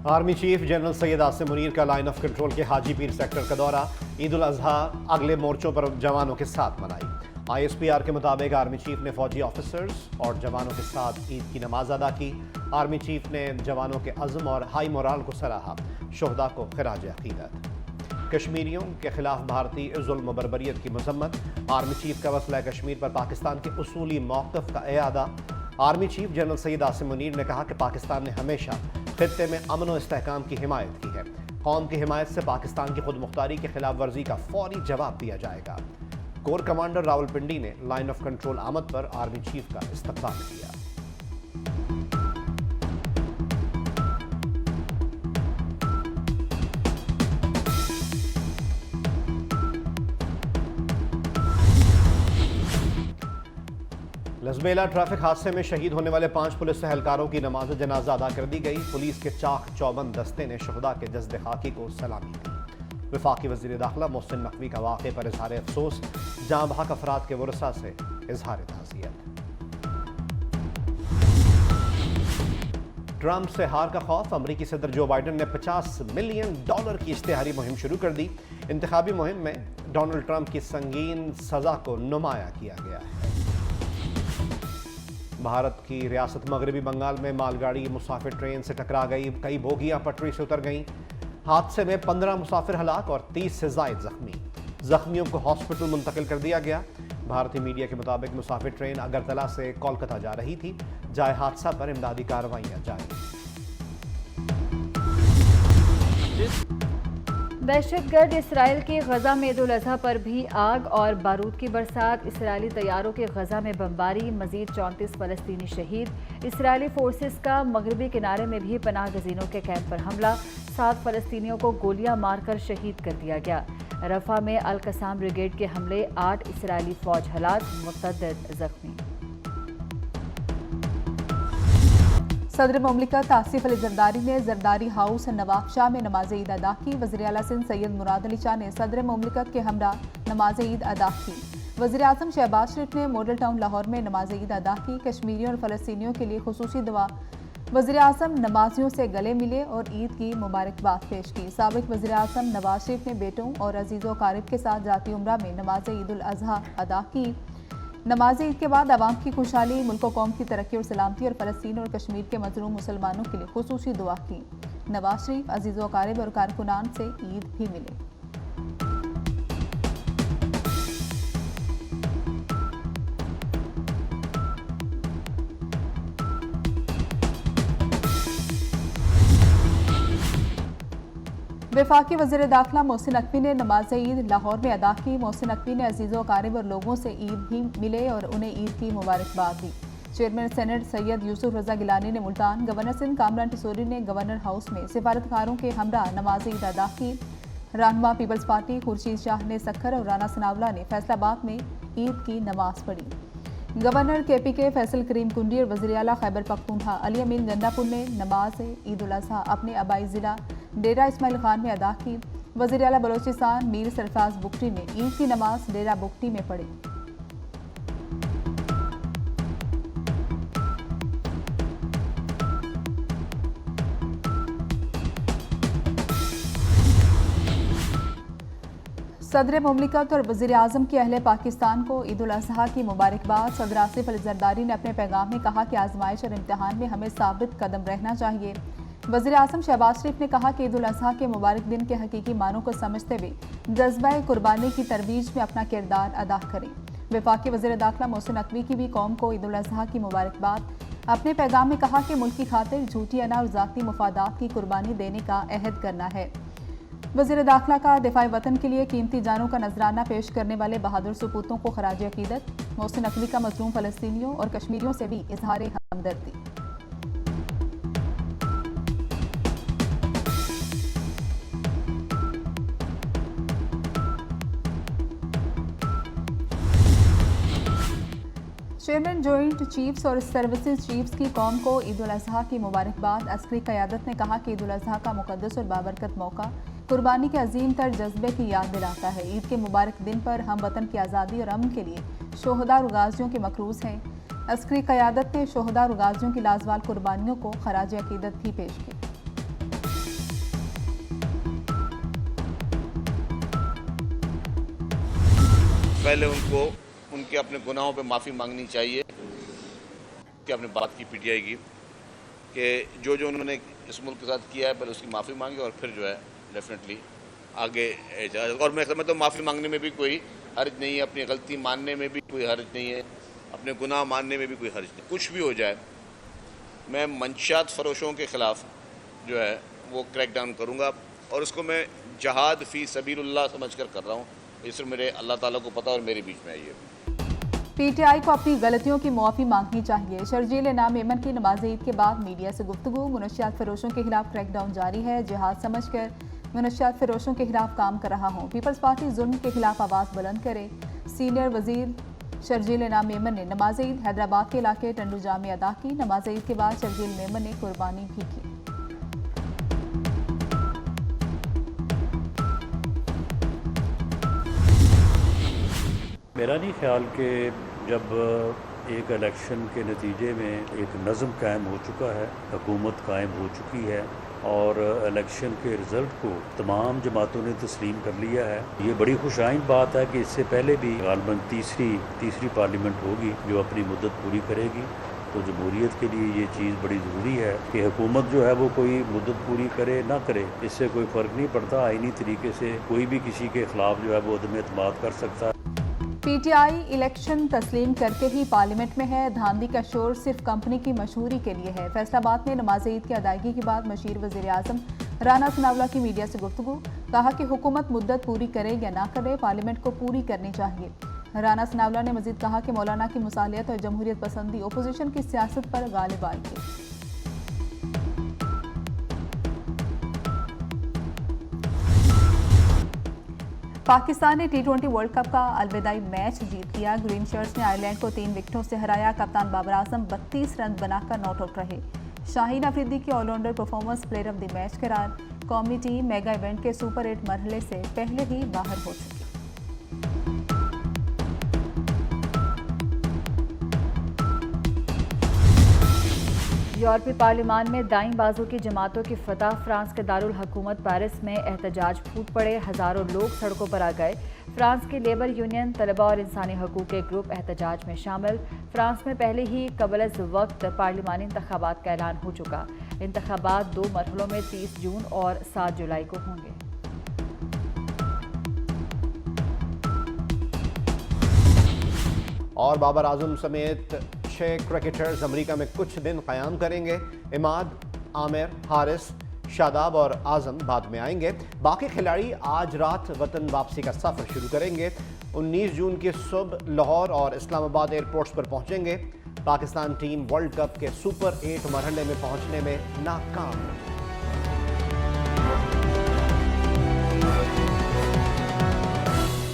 Army chief general Syed Asim Munir का line of control के Haji Pir sector का दौरा। ईद उल अजहा अगले मोर्चों पर जवानों के साथ मनाई। ISPR के मुताबिक आर्मी चीफ ने फौजी ऑफिसर्स और जवानों के साथ ईद की नमाज अदा की। आर्मी चीफ ने जवानों के अज़्म और हाई मोराल को सराहा। शुहदा को खिराज अक़ीदत। कश्मीरियों के खिलाफ भारतीय जुल्म बर्बरियत की मजम्मत। आर्मी चीफ का मसला कश्मीर पर पाकिस्तान के उसूली मौक़िफ़ का इआदा। Army chief general Syed Asim Munir ने कहा कि पाकिस्तान ने हमेशा खित्ते में अमन और इस्तेहकाम की हिमायत की है। कौम की हिमायत से पाकिस्तान की खुद मुख्तारी की खिलाफ वर्जी का फौरी जवाब दिया जाएगा। कोर कमांडर रावलपिंडी ने लाइन ऑफ कंट्रोल आमद पर आर्मी चीफ का इस्तकबाल किया। लसबेला ट्रैफिक हादसे में शहीद होने वाले 5 पुलिस एहलकारों की नमाज जनाजा अदा कर दी गई। पुलिस के चाक चौबंद दस्ते ने शुहदा के जज्द खाकी को सलामी दी। वफाकी वज़ीर दाखिला मोहसिन नकवी का वाक़े पर इजहार अफसोस। जाँ बहक अफराद के वरसा से इजहार ताज़ियत। ट्रंप से हार का खौफ। अमरीकी सदर जो बाइडन ने $50 मिलियन की इश्तिहारी मुहिम शुरू कर दी। इंतखाबी मुहिम में डोनाल्ड ट्रंप की संगीन सज़ा को नुमाया किया गया है। भारत की रियासत मगरबी बंगाल में मालगाड़ी मुसाफिर ट्रेन से टकरा गई। कई बोगियां पटरी से उतर गईं। हादसे में 15 मुसाफिर हलाक और 30 से ज़ायद जख्मी। जख्मियों को हॉस्पिटल मुंतकिल कर दिया गया। भारतीय मीडिया के मुताबिक मुसाफिर ट्रेन अगरतला से कोलकाता जा रही थी। जाए हादसा पर इमदादी कार्रवाइयां जारी। दहशतगर्द इसराइल के गजा में ईद उल अजहा पर भी आग और बारूद की बरसात। इसराइली तैयारों के गजा में बमबारी। मजीद 34 फलस्तीनी शहीद। इसराइली फोर्सेस का मगरबी किनारे में भी पनाह गजीनों के कैंप पर हमला। 7 फलस्तीनियों को गोलियां मारकर शहीद कर दिया गया। रफा में अल कसाम ब्रिगेड के हमले। 8 इसराइली फौज हलाक, मुतअद्दिद जख्मी। सदर मुमलिकत आसिफ अली जरदारी ने जरदारी हाउस नवाब शाह में नमाज ईद अदा की। वज़ीर आला सिंध सैयद मुराद अली शाह ने सदर मुमलिकत के हमरा नमाज ईद अदा की। वज़ीर आज़म शहबाज शरीफ ने मॉडल टाउन लाहौर में नमाज ईद अदा की। कश्मीरियों और फ़लस्तीनियों के लिए खुसूसी दुआ। वज़ीर आज़म नमाजियों से गले मिले और ईद की मुबारकबाद पेश की। साबिक़ वज़ीर आज़म नवाज शरीफ ने बेटों और अजीज़ व क़ारिब के साथ जाती उम्रा में नमाज ईद उल अज़हा अदा की। नमाज ईद के बाद आवाम की खुशहाली, मुल्क कौम की तरक्की और सलामती और फ़लस्तीन और कश्मीर के मज़लूम मुसलमानों के लिए खुसूसी दुआ की। नवाज शरीफ अजीज़ व क़ारिब और कारकुनान से ईद भी मिले। वफाकी वज़ीर दाखिला मोहसिन नकवी ने नमाज ईद लाहौर में अदा की। मोहसिन नकवी ने अजीज़ व क़ारिब और लोगों से ईद भी मिले और उन्हें ईद की मुबारकबाद दी। चेयरमैन सेनेट सैयद यूसुफ रज़ा गिलानी ने मुल्तान, गवर्नर सिंध कामरान टिसोरी ने गवर्नर हाउस में सिफारतकारों के हमरा नमाज ईद अदा की। रहनुमा पीपल्स पार्टी खुर्शीद शाह ने सक्खर और राना सनावला ने फैसलाबाद में ईद की नमाज पढ़ी। गवर्नर KPK फैसल करीम कुंडी और वज़ीर आला खैबर पख्तूनख्वा अली अमीन गंडापुर ने नमाज ईद उल अज़हा अपने आबाई ज़िला डेरा इस्माइल खान में अदा की। वज़ीर आला बलोचिस्तान मीर सरफराज बुगटी ने ईद की नमाज डेरा बुगटी में पढ़ी। सदर मुमलिकत और वज़ीर आज़म की अहले पाकिस्तान को ईद उल अज़हा की मुबारकबाद। सदर आसिफ अली जरदारी ने अपने पैगाम में कहा कि आजमाइश और इम्तिहान में हमें साबित कदम रहना चाहिए। वज़ीर आज़म शहबाज शरीफ ने कहा कि ईद उल अज़हा के मुबारक दिन के हकीकी मानों को समझते हुए जज्बा कुर्बानी की तरवीज में अपना किरदार अदा करें। वफाकी वज़ीर दाखिला मोहसिन नकवी की भी कौम को ईद उल अज़हा की मुबारकबाद। अपने पैगाम में कहा कि मुल्क की खातिर झूठी अना और ज़ाती मुफादात की कुर्बानी देने का अहद करना है। वज़ीर दाखिला का दिफाए वतन के लिए कीमती जानों का नजराना पेश करने वाले बहादुर सपूतों को खराज अकीदत। मोहसिन नकवी का मज़लूम फ़लस्तीनियों और कश्मीरियों से भी इजहार हमदर्दी। चेयरमैन जॉइंट चीफ्स और सर्विसेज चीफ्स की कौम को ईद उल अज़हा की मुबारकबाद। अस्करी क़यादत ने कहा कि ईद उल अज़हा का मुक़द्दस और बाबरकत मौका कुर्बानी के अजीम तर जज्बे की याद दिलाता है। ईद के मुबारक दिन पर हम वतन की आज़ादी और अमन के लिए शोहदा और गाजियों के मकरूज़ हैं। अस्करी क़यादत ने शोहदा और गाजियों की लाजवाल कुर्बानियों को खराज अकीदत भी पेश की। پہلے ان کو ان کے اپنے گناہوں پہ معافی مانگنی چاہیے کہ اپنے بات کی پی ٹی آئی کی کہ جو انہوں نے اس ملک کے ساتھ کیا ہے پہلے اس کی معافی مانگے اور پھر جو ہے ڈیفینیٹلی آگے جائے. اور میں سمجھتا ہوں معافی مانگنے میں بھی کوئی حرج نہیں ہے, اپنی غلطی ماننے میں بھی کوئی حرج نہیں ہے, اپنے گناہ ماننے میں بھی کوئی حرج نہیں. کچھ بھی ہو جائے میں منشیات فروشوں کے خلاف جو ہے وہ کریک ڈاؤن کروں گا, اور اس کو میں جہاد فی سبیل اللہ سمجھ کر کر رہا ہوں. اس سے میرے اللہ تعالیٰ کو پتہ اور میرے بیچ میں آئی ہے. پی ٹی آئی کو اپنی غلطیوں کی معافی مانگنی چاہیے. شرجیل انعام ایمن کی نماز عید کے بعد میڈیا سے گفتگو. منشیات فروشوں کے خلاف کریک ڈاؤن جاری ہے, جہاد سمجھ کر منشیات فروشوں کے خلاف کام کر رہا ہوں. پیپلز پارٹی ظلم کے خلاف آواز بلند کرے. سینئر وزیر شرجیل انعام ایمن نے نماز عید حیدرآباد کے علاقے ٹنڈو جا میں ادا کی. نماز عید کے بعد شرجیل ایمن نے قربانی بھی کی. میرا نہیں خیال کہ جب ایک الیکشن کے نتیجے میں ایک نظم قائم ہو چکا ہے, حکومت قائم ہو چکی ہے اور الیکشن کے رزلٹ کو تمام جماعتوں نے تسلیم کر لیا ہے, یہ بڑی خوش آئند بات ہے کہ اس سے پہلے بھی غالباً تیسری پارلیمنٹ ہوگی جو اپنی مدت پوری کرے گی. تو جمہوریت کے لیے یہ چیز بڑی ضروری ہے کہ حکومت جو ہے وہ کوئی مدت پوری کرے نہ کرے, اس سے کوئی فرق نہیں پڑتا. آئینی طریقے سے کوئی بھی کسی کے خلاف جو ہے وہ عدم اعتماد کر سکتا ہے. پی ٹی آئی الیکشن تسلیم کرتے ہی پارلیمنٹ میں ہے. دھاندلی کا شور صرف کمپنی کی مشہوری کے لیے ہے. فیصل آباد میں نماز عید کی ادائیگی کے بعد مشیر وزیر اعظم رانا ثناءاللہ کی میڈیا سے گفتگو. کہا کہ حکومت مدت پوری کرے یا نہ کرے پارلیمنٹ کو پوری کرنی چاہیے. رانا ثناءاللہ نے مزید کہا کہ مولانا کی مصالحت اور جمہوریت پسندی اپوزیشن کی سیاست پر غالب آئی ہے. پاکستان نے T20 ورلڈ کپ کا الوداعی میچ جیت لیا. گرین شرٹس نے آئرلینڈ کو 3 وکٹوں سے ہرایا. کپتان بابر اعظم 32 رن بنا کر ناٹ آؤٹ رہے. شاہین افریدی کی all rounder performance player of the match قرار. قومی ٹیم میگا ایونٹ کے سپر 8 مرحلے سے پہلے ہی باہر ہو چکی. یورپی پارلیمان میں دائیں بازو کی جماعتوں کی فتح. فرانس کے دارالحکومت پیرس میں احتجاج پھوٹ پڑے. ہزاروں لوگ سڑکوں پر آ گئے. فرانس کی لیبر یونین, طلباء اور انسانی حقوق کے گروپ احتجاج میں شامل. فرانس میں پہلے ہی قبل از وقت پارلیمانی انتخابات کا اعلان ہو چکا. انتخابات 2 مرحلوں میں 30 جون اور 7 جولائی کو ہوں گے. اور بابر اعظم سمیت 6 کرکٹرز امریکہ میں کچھ دن قیام کریں گے. عماد, عامر, حارث, شاداب اور اعظم بعد میں آئیں گے. باقی کھلاڑی آج رات وطن واپسی کا سفر شروع کریں گے. 19 جون کی صبح لاہور اور اسلام آباد ایئرپورٹس پر پہنچیں گے. پاکستان ٹیم ورلڈ کپ کے سپر 8 مرحلے میں پہنچنے میں ناکام رہی.